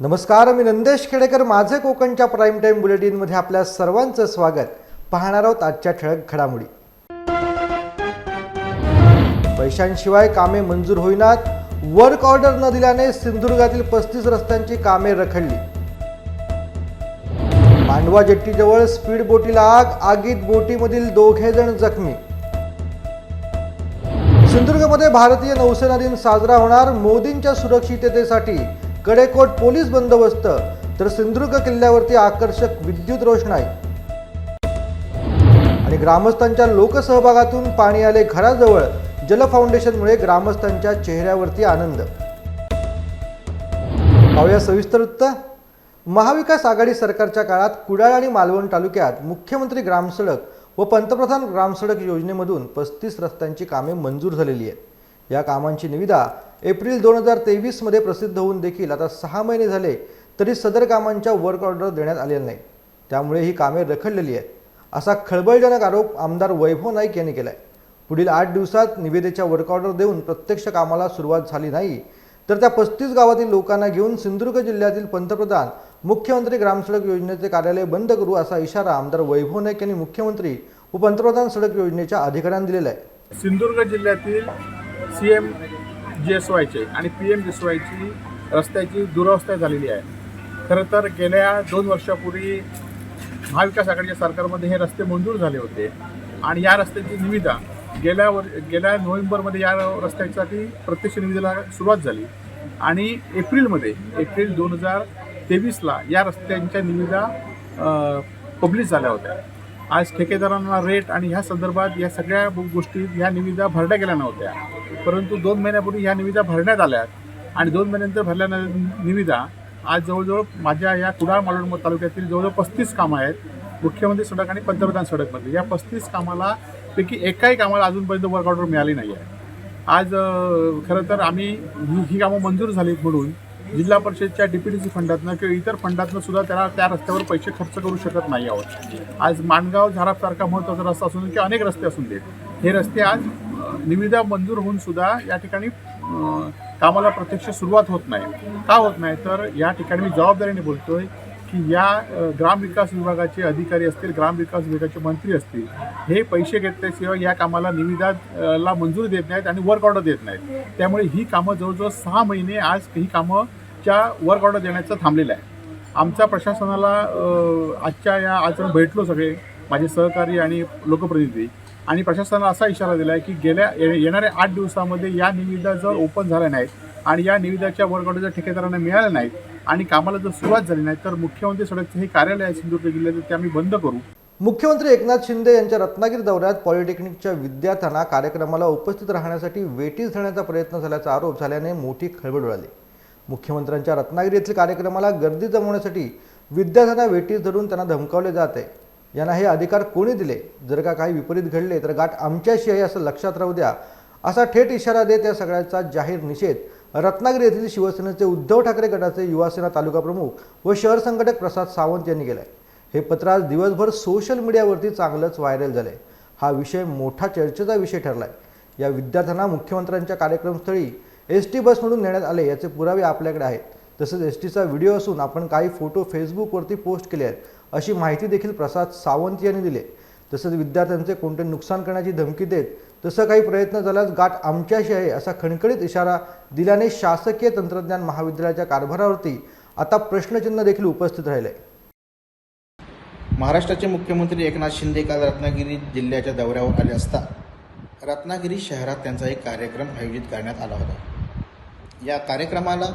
नमस्कार, मी नंदेश खेडेकर. माझे कोकणच्या प्राईम टाईम बुलेटिनमध्ये आपल्या सर्वांचं स्वागत. पाहणार आहोत आजच्या ठळक घडामोडी. पैशांशिवाय कामे मंजूर होईनात. वर्क ऑर्डर न दिल्याने सिंधुदुर्गातील 35 रस्त्यांची कामे रखडली. मांडवा जेट्टीजवळ स्पीड बोटीला आग. आगीत बोटीमधील 2 जण जखमी. सिंधुदुर्गमध्ये भारतीय नौसेना दिन साजरा होणार. मोदींच्या सुरक्षिततेसाठी कडेकोट पोलीस बंदोबस्त, तर सिंधुदुर्ग किल्ल्यावरती आकर्षक विद्युत रोषणाई. आणि ग्रामस्थांच्या लोकसहभागातून पाणी आले घराजवळ. जल फाउंडेशनमुळे ग्रामस्थांच्या चेहऱ्यावरती आनंद. पाहूया सविस्तर वृत्त. महाविकास आघाडी सरकारच्या काळात कुडाळ आणि मालवण तालुक्यात मुख्यमंत्री ग्रामसडक व पंतप्रधान ग्रामसडक योजनेमधून 35 रस्त्यांची कामे मंजूर झालेली आहेत. या कामांची निविदा एप्रिल 2023 मध्ये प्रसिद्ध होऊन देखील आता 6 महिने झाले तरी सदर कामांच्या वर्क ऑर्डर देण्यात आलेल्या नाही. त्यामुळे ही कामे रखडलेली आहेत, असा खळबळजनक आरोप आमदार वैभव नाईक यांनी केलाय. पुढील 8 दिवसात निविदेच्या वर्क ऑर्डर देऊन प्रत्यक्ष कामाला सुरुवात झाली नाही तर त्या 35 गावातील लोकांना घेऊन सिंधुदुर्ग जिल्ह्यातील पंतप्रधान मुख्यमंत्री ग्रामसडक योजनेचे कार्यालय बंद करू, असा इशारा आमदार वैभव नाईक यांनी मुख्यमंत्री व पंतप्रधान सडक योजनेच्या अधिकाऱ्यांना दिलेला आहे. सिंधुदुर्ग जिल्ह्यातील CMGSYचे आणि PMGSYची रस्त्याची दुरवस्था झालेली आहे. खरं तर गेल्या 2 वर्षापूर्वी महाविकास आघाडीच्या सरकारमध्ये हे रस्ते मंजूर झाले होते आणि या रस्त्याची निविदा गेल्या नोव्हेंबरमध्ये या रस्त्यासाठी प्रत्यक्ष निविदेला सुरुवात झाली आणि एप्रिल 2023ला या रस्त्यांच्या निविदा पब्लिश झाल्या होत्या. आज ठेकेदारांना रेट आणि ह्या संदर्भात या सगळ्या गोष्टी ह्या निविदा भरल्या गेल्या नव्हत्या, परंतु 2 महिन्यापूर्वी ह्या निविदा भरण्यात आल्या आणि 2 महिन्यानंतर भरल्या निविदा आज जवळजवळ माझ्या या कुडाळ मालवण तालुक्यातील जवळजवळ 35 कामं आहेत. मुख्यमंत्री सडक आणि पंतप्रधान सडकमध्ये या 35 कामाला पैकी एकाही कामाला अजूनपर्यंत वर्क ऑर्डर मिळाली नाही आहे. आज खरं तर आम्ही ही कामं मंजूर झालीत म्हणून जिल्हा परिषदच्या DPTC फंडातनं किंवा इतर फंडातनं सुद्धा त्या रस्त्यावर पैसे खर्च करू शकत नाही आहोत. आज माणगाव झारापसारखा महत्त्वाचा रस्ता असून किंवा अनेक रस्ते असून देत, हे रस्ते आज निविदा मंजूर होऊन सुद्धा या ठिकाणी कामाला प्रत्यक्ष सुरुवात होत नाही. का होत नाही तर या ठिकाणी मी जबाबदारीने बोलतोय की या ग्रामविकास विभागाचे अधिकारी असतील, ग्रामविकास विभागाचे मंत्री असतील, हे पैसे घेतल्याशिवाय या कामाला निविदाला मंजुरी देत नाहीत आणि वर्क ऑर्डर देत नाहीत. त्यामुळे ही कामं जवळजवळ 6 महिने आज ही कामंच्या वर्क ऑर्डर देण्याचं थांबलेलं आहे. आमच्या प्रशासनाला आज भेटलो सगळे माझे सहकारी आणि लोकप्रतिनिधी आणि प्रशासनाला असा इशारा दिला आहे की येणाऱ्या 8 दिवसामध्ये या निविदा जर ओपन झाल्या नाहीत आणि या निविदाच्या वर्क ऑर्डर जर ठेकेदारांना मिळाल्या नाहीत आणि कामाला जर सुरुवात झाली नाही तर मुख्यमंत्री सडकचे हे कार्यालय आहे सिंधुदुर्ग जिल्ह्यात ते आम्ही बंद करू. मुख्यमंत्री एकनाथ शिंदे यांच्या रत्नागिरी दौऱ्यात पॉलिटेक्निकच्या विद्यार्थ्यांना कार्यक्रमाला उपस्थित राहण्यासाठी वेटीस धरण्याचा प्रयत्न झाल्याचा आरोप झाल्याने मोठी खळबळ उडाली. मुख्यमंत्र्यांच्या रत्नागिरी येथील कार्यक्रमाला गर्दी जमवण्यासाठी विद्यार्थ्यांना वेटीस धरून त्यांना धमकावले जात आहे. यांना हे अधिकार कोणी दिले? जर का काही विपरीत घडले तर गाठ आमच्याशी आहे असं लक्षात राहू द्या, असा थेट इशारा देत या सगळ्याचा जाहीर निषेध रत्नागिरी येथील शिवसेनेचे उद्धव ठाकरे गटाचे युवासेना तालुका प्रमुख व शहर संघटक प्रसाद सावंत यांनी केलाय. हे पत्र आज दिवसभर सोशल मीडियावरती चांगलंच व्हायरल झालंय. हा विषय मोठा चर्चेचा विषय ठरलाय. या विद्यार्थ्यांना मुख्यमंत्र्यांच्या कार्यक्रमस्थळी ST बस म्हणून नेण्यात आले याचे पुरावे आपल्याकडे आहेत. तसंच STचा व्हिडिओ असून आपण काही फोटो फेसबुकवरती पोस्ट केले आहेत अशी माहिती देखील प्रसाद सावंत यांनी दिली. तसंच विद्यार्थ्यांचे कोणते नुकसान करण्याची धमकी देत तसं काही प्रयत्न झाल्यास गाठ आमच्याशी आहे असा खणखणीत इशारा दिल्याने शासकीय तंत्रज्ञान महाविद्यालयाच्या कारभारावरती आता प्रश्नचिन्ह देखील उपस्थित राहिले. महाराष्ट्राचे मुख्यमंत्री एकनाथ शिंदे काल रत्नागिरी जिल्ह्याच्या दौऱ्यावर आले असता रत्नागिरी शहरात त्यांचा एक कार्यक्रम आयोजित करण्यात आला होता. या कार्यक्रमाला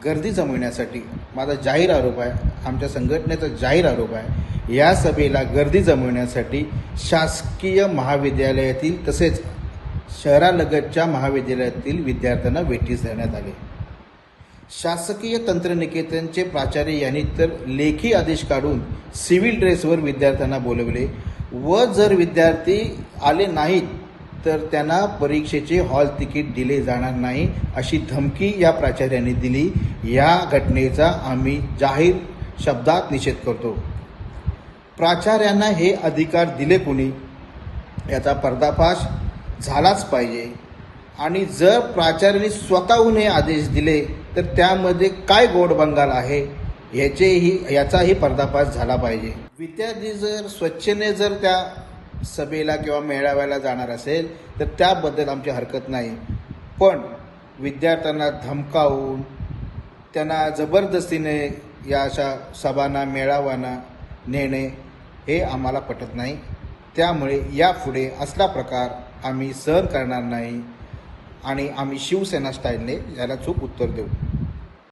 गर्दी जमविण्यासाठी माझा जाहीर आरोप आहे, आमच्या संघटनेचा जाहीर आरोप आहे, या सभेला गर्दी जमविण्यासाठी शासकीय महाविद्यालयातील तसेच शहरालगतच्या महाविद्यालयातील विद्यार्थ्यांना वेठीस धरण्यात आले. शासकीय तंत्रनिकेतनचे प्राचार्य यांनी तर लेखी आदेश काढून सिव्हिल ड्रेसवर विद्यार्थ्यांना बोलवले व जर विद्यार्थी आले नाहीत तर त्यांना परीक्षेचे हॉल तिकीट दिले जाणार नाही अशी धमकी या प्राचार्यांनी दिली. या घटनेचा आम्ही जाहीर शब्दात निषेध करतो. प्राचार्यांना हे अधिकार दिले कोणी याचा पर्दाफाश झालाच पाहिजे आणि जर प्राचार्यांनी स्वतःहून हे आदेश दिले तर तर त्यामध्ये काय गोड बंगाल आहे याचाही पर्दाफाश झाला पाहिजे. विद्यार्थी जर स्वच्छेने जर त्या सभेला किंवा मेळाव्याला जाणार असेल तर त्याबद्दल आमची हरकत नाही, पण विद्यार्थ्यांना धमकावून त्यांना जबरदस्तीने या अशा सभांना मेळाव्यांना नेणे हे आम्हाला पटत नाही. त्यामुळे यापुढे असला प्रकार आम्ही सहन करणार नाही आणि आम्ही शिवसेना स्टाईलने याला चूक उत्तर देऊ.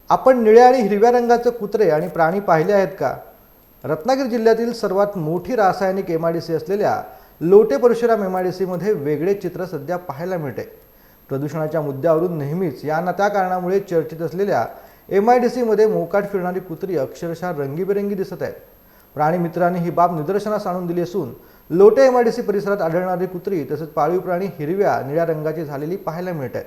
आपण निळ्या आणि हिरव्या रंगाचे कुत्रे आणि प्राणी पाहिले आहेत का? रत्नागिरी जिल्ह्यातील सर्वात मोठी रासायनिक MIDC असलेल्या लोटे परशुराम MIDC मध्ये वेगळे चित्र सध्या पाहायला मिळते. प्रदूषणाच्या मुद्द्यावरून नेहमीच या ना त्या कारणामुळे चर्चेत असलेल्या MIDC मध्ये मोकाट फिरणारी कुत्री अक्षरशः रंगीबेरंगी दिसत आहेत. प्राणी मित्रांनी ही बाब निदर्शनास आणून दिली असून लोटे MIDC परिसरात आढळणारी कुत्री तसेच पाळीव प्राणी हिरव्या निळ्या रंगाची झालेली पाहायला मिळत आहेत.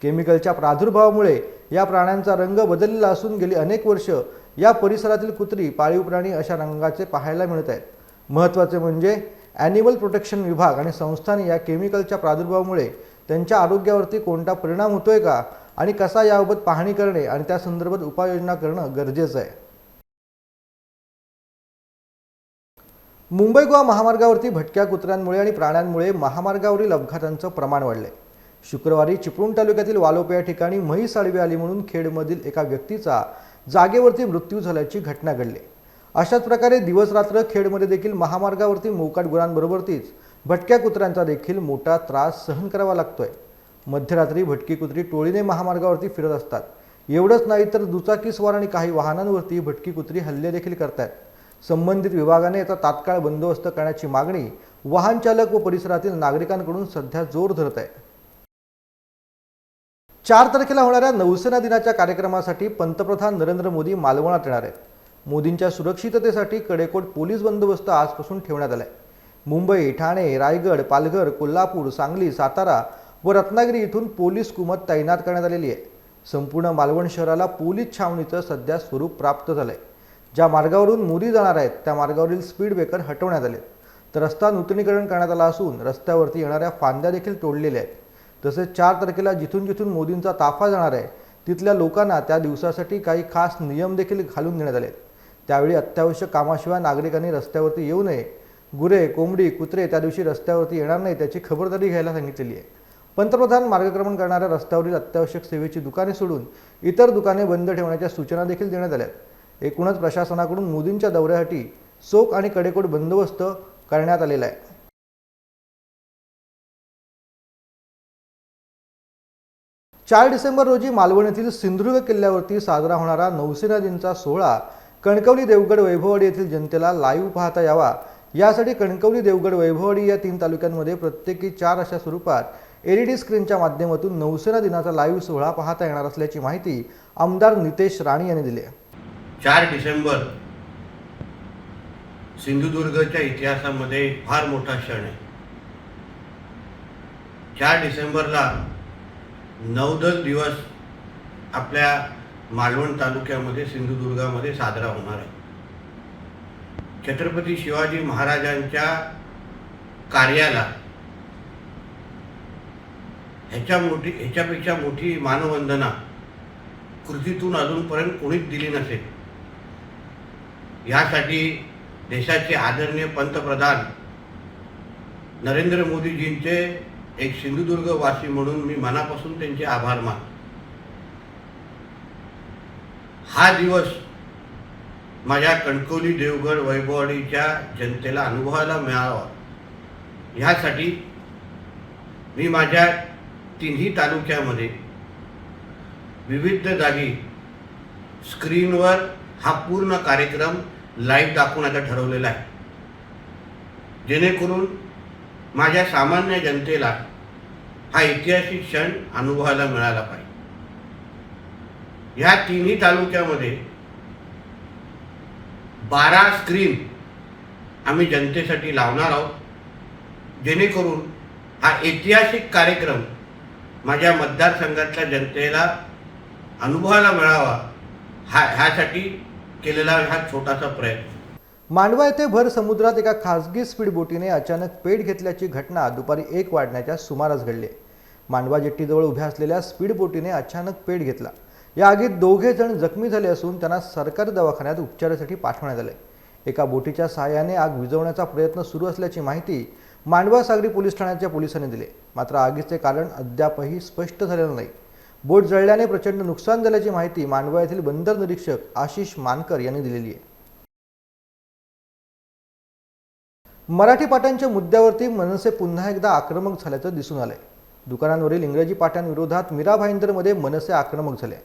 केमिकलच्या प्रादुर्भावामुळे या प्राण्यांचा रंग बदललेला असून गेली अनेक वर्ष या परिसरातील कुत्री पाळीव प्राणी अशा रंगाचे पाहायला मिळत आहेत. महत्त्वाचे म्हणजे ॲनिमल प्रोटेक्शन विभाग आणि संस्थांनी या केमिकलच्या प्रादुर्भावामुळे त्यांच्या आरोग्यावरती कोणता परिणाम होतोय का आणि कसा याबाबत पाहणी करणे आणि त्या संदर्भात उपाययोजना करणं गरजेचं आहे. मुंबई गोवा महामार्गावरती भटक्या कुत्र्यांमुळे आणि प्राण्यांमुळे महामार्गावरील अपघातांचं प्रमाण वाढले. शुक्रवारी चिपळूण तालुक्यातील वालोपे या ठिकाणी म्हैस आडवी आली म्हणून खेडमधील एका व्यक्तीचा जागेवरती मृत्यू झाल्याची घटना घडली. अशाच प्रकारे दिवस रात्र खेडमध्ये देखील महामार्गावरती मोकाट गुरांबरोबरतीच भटक्या कुत्र्यांचा देखील मोठा त्रास सहन करावा लागतोय. मध्यरात्री भटकी कुत्री टोळीने महामार्गावरती फिरत असतात. एवढंच नाही तर दुचाकीस्वार आणि काही वाहनांवरती भटकी कुत्री हल्ले देखील करतात. संबंधित विभागाने याचा तात्काळ बंदोबस्त करण्याची मागणी वाहन चालक व परिसरातील नागरिकांकडून सध्या जोर धरत आहे. 4 तारखेला होणाऱ्या नौसेना दिनाच्या कार्यक्रमासाठी पंतप्रधान नरेंद्र मोदी मालवणात येणार आहेत. मोदींच्या सुरक्षिततेसाठी कडेकोट पोलीस बंदोबस्त आजपासून ठेवण्यात आलाय. मुंबई, ठाणे, रायगड, पालघर, कोल्हापूर, सांगली, सातारा व रत्नागिरी इथून पोलीस कुमत तैनात करण्यात आलेली आहे. संपूर्ण मालवण शहराला पोलीस छावणीचं सध्या स्वरूप प्राप्त झालंय. ज्या मार्गावरून मोदी जाणार आहेत त्या मार्गावरील स्पीड ब्रेकर हटवण्यात आले, तर रस्ता नूतनीकरण करण्यात आला असून रस्त्यावरती येणाऱ्या फांद्या देखील तोडलेल्या आहेत. तसेच 4 तारखेला जिथून जिथून मोदींचा ताफा जाणार आहे तिथल्या लोकांना त्या दिवसासाठी काही खास नियम देखील घालून देण्यात आले. त्यावेळी अत्यावश्यक कामाशिवाय नागरिकांनी रस्त्यावरती येऊ नये. गुरे, कोंबडी, कुत्रे त्या दिवशी रस्त्यावरती येणार नाही त्याची खबरदारी घ्यायला सांगितलेली आहे. पंतप्रधान मार्गक्रमण करणाऱ्या रस्त्यावरील अत्यावश्यक सेवेची दुकाने सोडून इतर दुकाने बंद ठेवण्याच्या सूचना देखील देण्यात आल्या. एकूणच प्रशासनाकडून मोदींच्या दौऱ्यासाठी चोख आणि कडेकोट बंदोबस्त करण्यात आलेला आहे. 4 डिसेंबर रोजी मालवण येथील सिंधुदुर्ग किल्ल्यावरती साजरा होणारा नौसेना दिनचा सोहळा कणकवली, देवगड, वैभववाडी येथील जनतेला लाईव्ह पाहता यावा यासाठी कणकवली, देवगड, वैभववाडी या 3 तालुक्यांमध्ये प्रत्येकी 4 अशा स्वरूपात LED स्क्रीनच्या माध्यमातून नौसेना दिनाचा लाईव्ह सोहळा पाहता येणार असल्याची माहिती आमदार नितेश राणे यांनी दिली आहे. 4 डिसेंबर सिंधुदुर्गच्या इतिहासामध्ये फार मोठा क्षण आहे. 4 डिसेंबरला नौदल दिवस आपल्या मालवण तालुक्यामध्ये सिंधुदुर्गामध्ये साजरा होणार आहे. छत्रपती शिवाजी महाराजांच्या कार्याला ह्याच्यापेक्षा मोठी मानवंदना कृतीतून अजूनपर्यंत कोणीच दिली नसेल. यासाठी देशाचे आदरणीय पंतप्रधान नरेंद्र मोदीजींचे एक सिंधुदुर्गवासी म्हणून मी मनापासून त्यांचे आभार मानतो. हा दिवस माझ्या कणकवली, देवगड, वैभववाडीच्या जनतेला अनुभवायला मिळावा ह्यासाठी मी माझ्या 3ही तालुक्यामध्ये विविध जागी स्क्रीनवर हा पूर्ण कार्यक्रम लाईव्ह दाखवण्याचा ठरवलेला आहे, जेणेकरून माझ्या सामान्य जनतेला हा ऐतिहासिक क्षण अनुभवायला मिळाला पाहिजे. ह्या 3ही तालुक्यामध्ये 12 स्क्रीन आम्ही जनतेसाठी लावणार आहोत, जेणेकरून हा ऐतिहासिक कार्यक्रम माझ्या मतदारसंघातल्या जनतेला अनुभवायला मिळावा ह्यासाठी केलेला हा छोटासा प्रयत्न. मांडवा येथे भर समुद्रात एका खासगी स्पीड बोटीने अचानक पेट घेतल्याची घटना दुपारी 1 वाजण्याच्या सुमारास घडली. मांडवा जेट्टीजवळ उभ्या असलेल्या स्पीड बोटीने अचानक पेट घेतला. या आगीत 2 जण जखमी झाले असून त्यांना सरकारी दवाखान्यात उपचारासाठी पाठवण्यात आले. एका बोटीच्या सहाय्याने आग विझवण्याचा प्रयत्न सुरू असल्याची माहिती मांडवा सागरी पोलीस ठाण्याच्या पोलिसांनी दिली. मात्र आगीचे कारण अद्यापही स्पष्ट झालेलं नाही. बोट जळल्याने प्रचंड नुकसान झाल्याची माहिती मांडवा येथील बंदर निरीक्षक आशिष मानकर यांनी दिलेली आहे. मराठी पाट्यांच्या मुद्द्यावरती मनसे पुन्हा एकदा आक्रमक झाल्याचं दिसून आलंय. दुकानांवरील इंग्रजी पाट्यांविरोधात मीरा भाईंदरमध्ये मनसे आक्रमक झाले.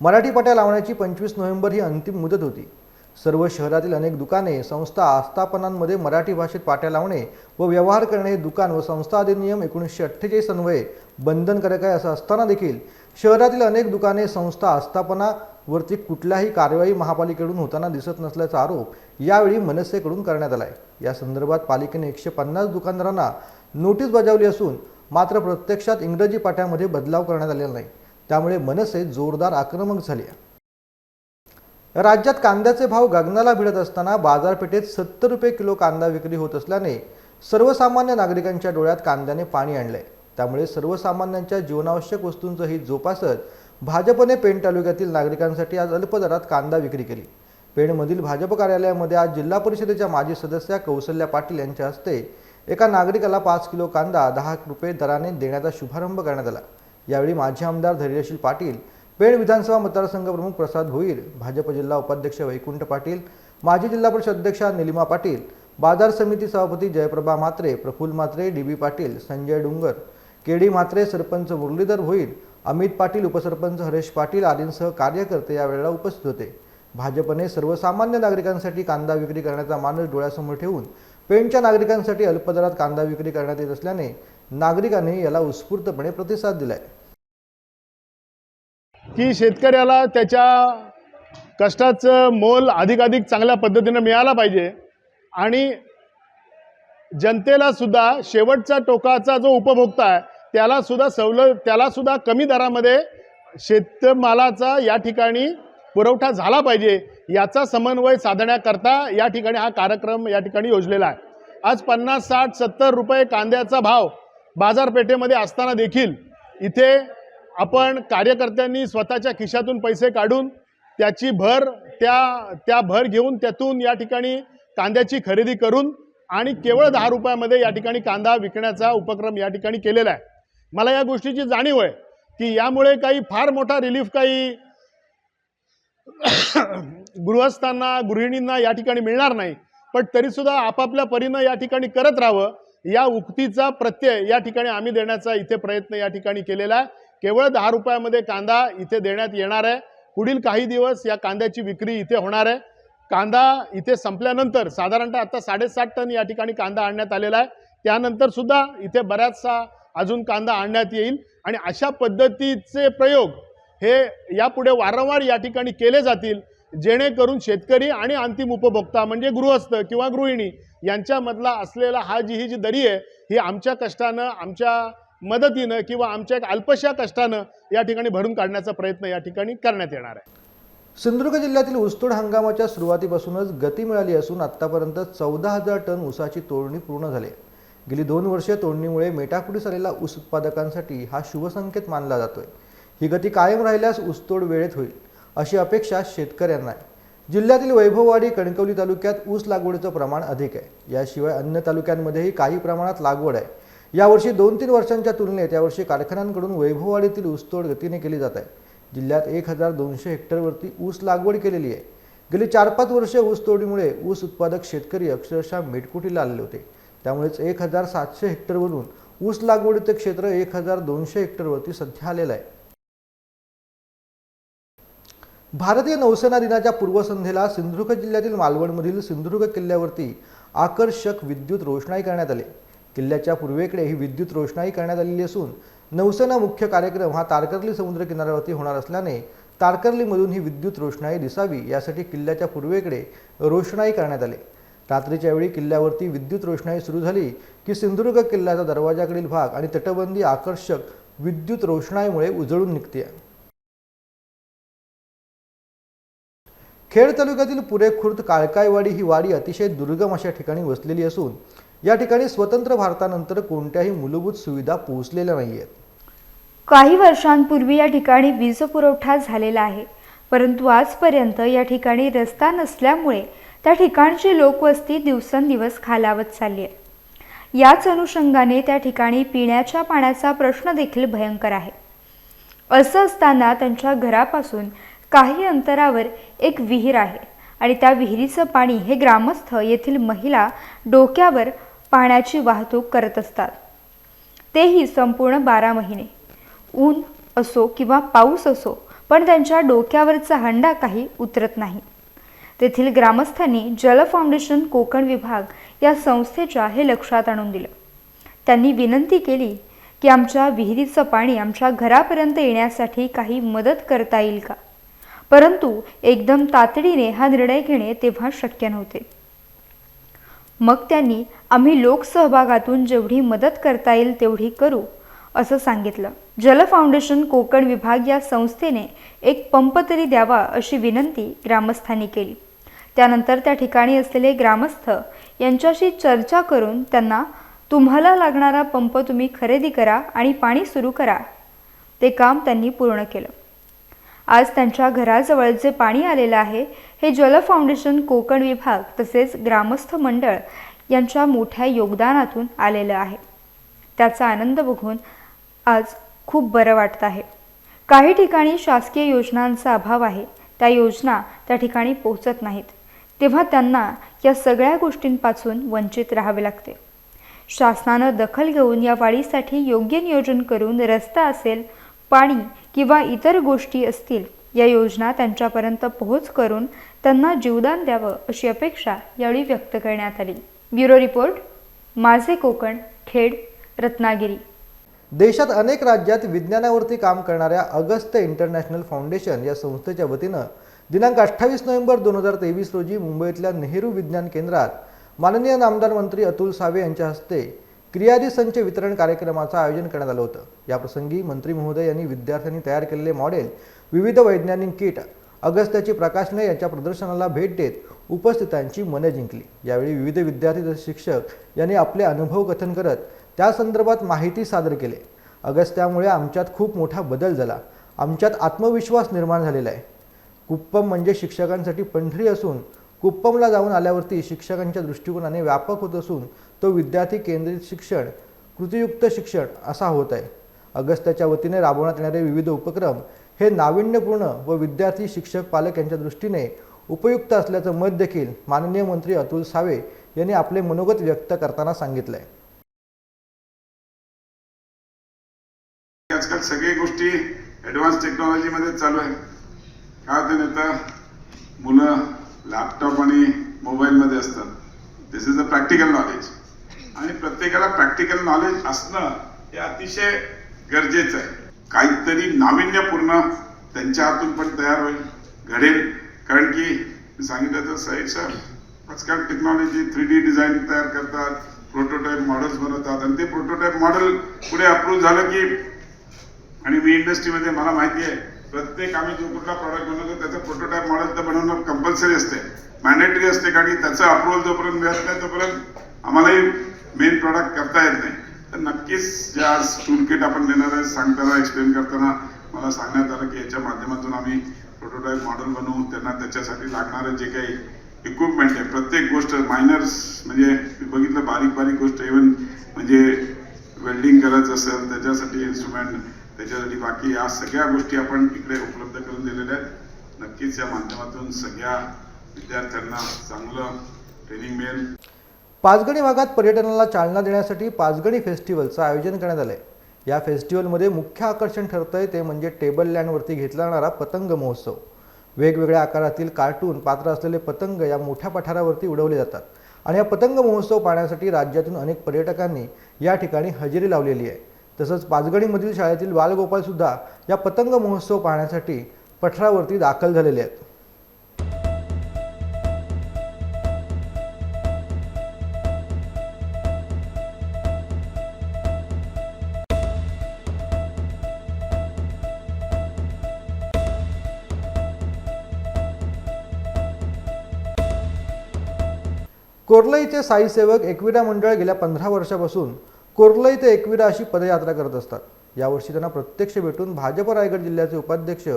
मराठी पाट्या लावण्याची 25 नोव्हेंबर ही अंतिम मुदत होती. सर्व शहरातील अनेक दुकाने, संस्था, आस्थापनांमध्ये मराठी भाषेत पाट्या लावणे व व्यवहार करणे हे दुकान व संस्था अधिनियम 1948 अन्वये बंधनकारक आहे. असं असताना देखील शहरातील अनेक दुकाने, संस्था, आस्थापनावरती कुठल्याही कारवाई महापालिकेकडून होताना दिसत नसल्याचा आरोप यावेळी मनसेकडून करण्यात आला आहे. या संदर्भात पालिकेने 150 दुकानदारांना नोटीस बजावली असून मात्र प्रत्यक्षात इंग्रजी पाट्यामध्ये बदलाव करण्यात आलेला नाही. त्यामुळे मनसे जोरदार आक्रमक झाली आहे. राज्यात कांद्याचे भाव गगनाला भिडत असताना बाजारपेठेत 70 रुपये किलो कांदा विक्री होत असल्याने सर्वसामान्य नागरिकांच्या डोळ्यात कांद्याने पाणी आणलंय. त्यामुळे सर्वसामान्यांच्या जीवनावश्यक वस्तूंचं हित जोपासत भाजपने पेण तालुक्यातील नागरिकांसाठी आज अल्प दरात कांदा विक्री केली. पेणमधील भाजप कार्यालयामध्ये आज जिल्हा परिषदेच्या माजी सदस्या कौशल्या पाटील यांच्या हस्ते एका नागरिकाला 5 किलो कांदा 10 रुपये दराने देण्याचा शुभारंभ करण्यात आला. यावेळी माजी आमदार धैर्यशील पाटील, पेण विधानसभा मतदारसंघ प्रमुख प्रसाद भोईर, भाजप जिल्हा उपाध्यक्ष वैकुंठ पाटील, माजी जिल्हा परिषद अध्यक्षा निलिमा पाटील, बाजार समिती सभापती जयप्रभा म्हात्रे, प्रफुल्ल म्हात्रे, डी बी पाटील, संजय डुंगर, केडी म्हात्रे, सरपंच मुरलीधर भोईर, अमित पाटील, उपसरपंच हरेश पाटील आदींसह कार्यकर्ते यावेळेला उपस्थित होते. भाजपने सर्वसामान्य नागरिकांसाठी कांदा विक्री करण्याचा मानस डोळ्यासमोर ठेवून पेणच्या नागरिकांसाठी अल्प दरात कांदा विक्री करण्यात येत असल्याने नागरिकांनी याला उत्स्फूर्तपणे प्रतिसाद दिलाय. की शेतकऱ्याला त्याच्या कष्टाचं मोल अधिकाधिक चांगल्या पद्धतीनं मिळाला पाहिजे आणि जनतेला सुद्धा शेवटचा टोकाचा जो उपभोक्ता आहे त्याला सुद्धा कमी दरामध्ये शेतमालाचा या ठिकाणी पुरवठा झाला पाहिजे याचा समन्वय साधण्याकरता या ठिकाणी हा कार्यक्रम या ठिकाणी योजलेला आहे. आज 50, 60, 70 रुपये कांद्याचा भाव बाजारपेठेमध्ये असताना देखील इथे आपण कार्यकर्त्यांनी स्वतःच्या खिशातून पैसे काढून त्याची भर घेऊन त्यातून या ठिकाणी कांद्याची खरेदी करून आणि केवळ 10 रुपयामध्ये या ठिकाणी कांदा विकण्याचा उपक्रम या ठिकाणी केलेला आहे. मला या गोष्टीची जाणीव आहे की यामुळे काही फार मोठा रिलीफ काही गृहस्थांना, गृहिणींना या ठिकाणी मिळणार नाही, पण तरीसुद्धा आपापल्या परीनं या ठिकाणी करत राहावं या उक्तीचा प्रत्यय या ठिकाणी आम्ही देण्याचा इथे प्रयत्न या ठिकाणी केलेला आहे. केवळ 10 रुपयामध्ये कांदा इथे देण्यात येणार आहे. पुढील काही दिवस या कांद्याची विक्री इथे होणार आहे. कांदा इथे संपल्यानंतर साधारणतः आता 7.5 टन या ठिकाणी कांदा आणण्यात आलेला आहे. त्यानंतर सुद्धा इथे बऱ्याचसा अजून कांदा आणण्यात येईल आणि अशा पद्धतीचे प्रयोग हे यापुढे वारंवार या ठिकाणी केले जातील, जेणेकरून शेतकरी आणि अंतिम उपभोक्ता म्हणजे गृहस्थ किंवा गृहिणी यांच्यामधला असलेला ही जी दरी आहे ही आमच्या कष्टानं, आमच्या मदतीनं किंवा आमच्या एक अल्पशा कष्टानं या ठिकाणी भरून काढण्याचा प्रयत्न या ठिकाणी करण्यात येणार आहे. सिंधुदुर्ग जिल्ह्यातील ऊसतोड हंगामाच्या सुरुवातीपासूनच गती मिळाली असून आतापर्यंत 14,000 टन ऊसाची तोडणी पूर्ण झाली. गेली 2 वर्षे तोडणीमुळे मेटाकुटीस आलेला ऊस उत्पादकांसाठी हा शुभसंकेत मानला जातोय. ही गती कायम राहिल्यास ऊसतोड वेळेत होईल अशी अपेक्षा शेतकऱ्यांना आहे. जिल्ह्यातील वैभववाडी, कणकवली तालुक्यात ऊस लागवडीचं प्रमाण अधिक आहे. याशिवाय अन्य तालुक्यांमध्येही काही प्रमाणात लागवड आहे. यावर्षी 2-3 वर्षांच्या तुलनेत यावर्षी कारखान्यांकडून वैभववाडीतील ऊसतोड गतीने केली जात आहे. जिल्ह्यात 1200 हेक्टरवरती ऊस लागवड केलेली आहे. गेली 4-5 वर्षे ऊसतोडीमुळे ऊस उत्पादक शेतकरी अक्षरशः मेटकुटीला आलेले होते. त्यामुळेच 1700 हेक्टरवरून ऊस लागवडीचे क्षेत्र 1200 हेक्टरवरती सध्या आलेलं आहे. भारतीय नौसेना दिनाच्या पूर्वसंध्येला सिंधुदुर्ग जिल्ह्यातील मालवणमधील सिंधुदुर्ग किल्ल्यावरती आकर्षक विद्युत रोषणाई करण्यात आली. किल्ल्याच्या पूर्वेकडे ही विद्युत रोषणाई करण्यात आलेली असून नौसेना मुख्य कार्यक्रम हा तारकर्ली समुद्र किनाऱ्यावरती होणार असल्याने तारकर्लीमधून ही विद्युत रोषणाई दिसावी यासाठी किल्ल्याच्या पूर्वेकडे रोषणाई करण्यात आली. रात्रीच्या वेळी किल्ल्यावरती विद्युत रोषणाई सुरू झाली की सिंधुदुर्ग किल्ल्याचा दरवाजाकडील भाग आणि तटबंदी आकर्षक विद्युत रोषणाईमुळे उजळून निघते. खेड तालुक्यातील पुरे खुर्द काळकाईवाडी ही वाडी अतिशय दुर्गम अशा ठिकाणी वसलेली असून या ठिकाणी स्वतंत्र भारतानंतर कोणत्याही मूलभूत सुविधा पोहोचलेल्या नाही आहेत. काही वर्षांपूर्वी या ठिकाणी वीज पुरवठा झालेला आहे, परंतु आजपर्यंत या ठिकाणी रस्ता नसल्यामुळे त्या ठिकाणची लोकवस्ती दिवसेंदिवस खालावत चालली आहे. याच अनुषंगाने त्या ठिकाणी पिण्याच्या पाण्याचा प्रश्न देखील भयंकर आहे. असं असताना त्यांच्या घरापासून काही अंतरावर एक विहीर आहे आणि त्या विहिरीचं पाणी हे ग्रामस्थ येथील महिला डोक्यावर पाण्याची वाहतूक करत असतात, तेही संपूर्ण 12 महिने. ऊन असो किंवा पाऊस असो, पण त्यांच्या डोक्यावरचा हंडा काही उतरत नाही. तेथील ग्रामस्थांनी जल फाउंडेशन कोकण विभाग या संस्थेच्या हे लक्षात आणून दिलं. त्यांनी विनंती केली की आमच्या विहिरीचं पाणी आमच्या घरापर्यंत येण्यासाठी काही मदत करता येईल का, परंतु एकदम तातडीने हा निर्णय घेणे तेव्हा शक्य नव्हते. मग त्यांनी आम्ही लोकसहभागातून जेवढी मदत करता येईल तेवढी करू असं सांगितलं. जल फाउंडेशन कोकण विभाग या संस्थेने एक पंप तरी द्यावा अशी विनंती ग्रामस्थांनी केली. त्यानंतर त्या ठिकाणी असलेले ग्रामस्थ यांच्याशी चर्चा करून त्यांना तुम्हाला लागणारा पंप तुम्ही खरेदी करा आणि पाणी सुरू करा, ते काम त्यांनी पूर्ण केलं. आज त्यांच्या घराजवळ जे पाणी आलेलं आहे हे जल फाउंडेशन कोकण विभाग तसेच ग्रामस्थ मंडळ यांच्या मोठ्या योगदानातून आलेलं आहे. त्याचा आनंद बघून आज खूप बरं वाटत आहे. काही ठिकाणी शासकीय योजनांचा अभाव आहे, त्या योजना त्या ठिकाणी पोहोचत नाहीत, तेव्हा त्यांना या सगळ्या गोष्टींपासून वंचित राहावे लागते. शासनानं दखल घेऊन या वाढीसाठी योग्य नियोजन करून रस्ता असेल, पाणी किंवा इतर गोष्टी असतील, या योजना त्यांच्यापर्यंत पोहोच करून त्यांना जीवदान द्यावं अशी अपेक्षा यावेळी व्यक्त करण्यात आली. ब्युरो रिपोर्ट, माझे कोकण, खेड, रत्नागिरी. देशात अनेक राज्यात विज्ञानावरती काम करणाऱ्या अगस्त्य इंटरनॅशनल फाउंडेशन या संस्थेच्या वतीनं दिनांक 28 नोव्हेंबर 2023 रोजी मुंबईतल्या नेहरू विज्ञान केंद्रात माननीय नामदार मंत्री अतुल सावे यांच्या हस्ते क्रियादी संच वितरण कार्यक्रमाचं आयोजन करण्यात आलं होतं. याप्रसंगी मंत्री महोदय यांनी विद्यार्थ्यांनी तयार केलेले मॉडेल, विविध वैज्ञानिक किट, अगस्त्याची प्रकाशने यांच्या प्रदर्शनाला भेट देत उपस्थितांची मने जिंकली. यावेळी विविध विद्यार्थी तसेच शिक्षक यांनी आपले अनुभव कथन करत त्या संदर्भात माहिती सादर केली. अगस्त्यामुळे आमच्यात खूप मोठा बदल झाला, आमच्यात आत्मविश्वास निर्माण झालेला आहे. कुप्पम म्हणजे शिक्षकांसाठी पंढरी असून कुप्पमला जाऊन आल्यावरती शिक्षकांच्या दृष्टिकोनाने व्यापक होत असून तो विद्यार्थी केंद्रित शिक्षण, कृतीयुक्त शिक्षण असा होत आहे. अगस्त्याच्या वतीने राबवण्यात येणारे विविध उपक्रम हे नाविन्यपूर्ण व विद्यार्थी, शिक्षक, पालक यांच्या दृष्टीने उपयुक्त असल्याचं मत देखील माननीय मंत्री अतुल सावे यांनी आपले मनोगत व्यक्त करताना सांगितलं आहे. आजकाल सगळी गोष्टी ॲडव्हान्स टेक्नॉलॉजीमध्ये चालू आहे. काय होतं आता मुलं लॅपटॉप आणि मोबाईलमध्ये असतात. दिस इज अ प्रॅक्टिकल नॉलेज आणि प्रत्येकाला प्रॅक्टिकल नॉलेज असणं हे अतिशय गरजेचं आहे. काहीतरी नाविन्यपूर्ण त्यांच्या हातून पण तयार होईल, घडेल. कारण की मी सांगितलं तसं आजकाल टेक्नॉलॉजी 3D डिझाईन तयार करतात, प्रोटोटाईप मॉडेल्स बनवतात आणि ते प्रोटोटाईप मॉडेल पुढे अप्रूव्ह झालं की, आणि मी इंडस्ट्रीमध्ये मला माहिती आहे प्रत्येक आम्ही जो कुठला प्रॉडक्ट बनवतो त्याचं प्रोटोटाईप मॉडेल तर बनवणं कंपल्सरी असते, मॅन्डेटरी असते. कारण की त्याचं अप्रूव्हल जोपर्यंत मिळत नाही तोपर्यंत आम्हालाही मेन प्रॉडक्ट करता येत नाही. तर नक्कीच जे आज टूल किट आपण देणार आहे सांगताना, एक्सप्लेन करताना मला सांगण्यात आलं की याच्या माध्यमातून आम्ही प्रोटोटाईप मॉडेल बनवू. त्यांना त्याच्यासाठी लागणारं जे काही इक्विपमेंट आहे, प्रत्येक गोष्ट मायनर्स म्हणजे बघितलं बारीक बारीक गोष्ट, इव्हन म्हणजे वेल्डिंग करायचं असेल त्याच्यासाठी इन्स्ट्रुमेंट, त्याच्यासाठी बाकी या सगळ्या गोष्टी आपण इकडे उपलब्ध करून दिलेल्या आहेत. नक्कीच या माध्यमातून सगळ्या विद्यार्थ्यांना चांगलं ट्रेनिंग मिळेल. पाचगणी भागात पर्यटनाला चालना देण्यासाठी पाचगणी फेस्टिवलचं आयोजन करण्यात आलं आहे. या फेस्टिवलमध्ये मुख्य आकर्षण ठरतं आहे ते म्हणजे टेबल लँडवरती घेतला जाणारा पतंग महोत्सव. वेगवेगळ्या आकारातील कार्टून पात्र असलेले पतंग या मोठ्या पठारावरती उडवले जातात आणि या पतंग महोत्सव पाहण्यासाठी राज्यातून अनेक पर्यटकांनी या ठिकाणी हजेरी लावलेली आहे. तसंच पाचगणीमधील शाळेतील बालगोपाळसुद्धा या पतंग महोत्सव पाहण्यासाठी पठारावरती दाखल झालेले आहेत. कोर्लईचे साई सेवक एकविरा मंडळ गेल्या 15 वर्षापासून कोर्लई ते एकविरा अशी पदयात्रा करत असतात. यावर्षी त्यांना प्रत्यक्ष भेटून भाजप रायगड जिल्ह्याचे उपाध्यक्ष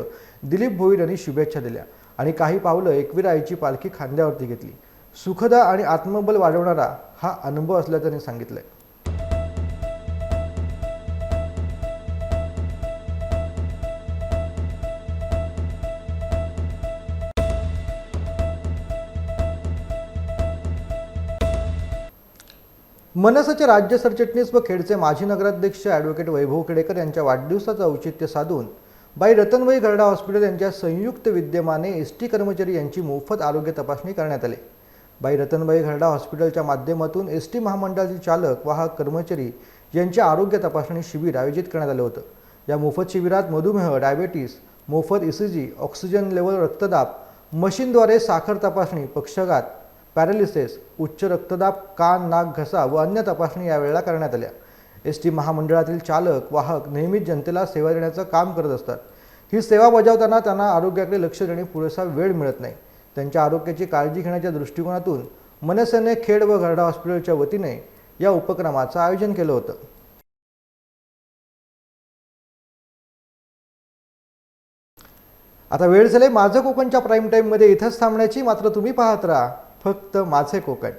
दिलीप भोईर यांनी शुभेच्छा दिल्या आणि काही पावलं एकवीर आईची पालखी खांद्यावरती घेतली. सुखद आणि आत्मबल वाढवणारा हा अनुभव असल्याचं त्यांनी सांगितलंय. मनसेचे राज्य सरचिटणीस व खेडचे माजी नगराध्यक्ष ॲडव्होकेट वैभव खेडेकर यांच्या वाढदिवसाचं औचित्य साधून बाई रतनबाई घरडा हॉस्पिटल यांच्या संयुक्त विद्यमाने एसटी कर्मचारी यांची मोफत आरोग्य तपासणी करण्यात आली. बाई रतनबाई घरडा हॉस्पिटलच्या माध्यमातून एसटी महामंडळातील चालक वाहक कर्मचारी यांचे आरोग्य तपासणी शिबिर आयोजित करण्यात आलं होतं. या मोफत शिबिरात मधुमेह, डायबेटीस, मोफत ECG, ऑक्सिजन लेवल रक्तदाब, मशीनद्वारे साखर तपासणी, पक्षाघात, पॅरालिसिस, उच्च रक्तदाब, कान, नाक, घसा व अन्य तपासणी यावेळेला करण्यात आल्या. एसटी महामंडळातील चालक वाहक नेहमीच जनतेला सेवा देण्याचं काम करत असतात. ही सेवा बजावताना त्यांना आरोग्याकडे लक्ष देणे पुरेसा वेळ मिळत नाही. त्यांच्या आरोग्याची काळजी घेण्याच्या दृष्टिकोनातून मनसेने खेड व घरडा हॉस्पिटलच्या वतीने या उपक्रमाचं आयोजन केलं होतं. आता वेळ झाली माझं कोकणच्या प्राईम टाईममध्ये इथंच थांबण्याची. मात्र तुम्ही पाहत राहा फक्त माझे कोकण.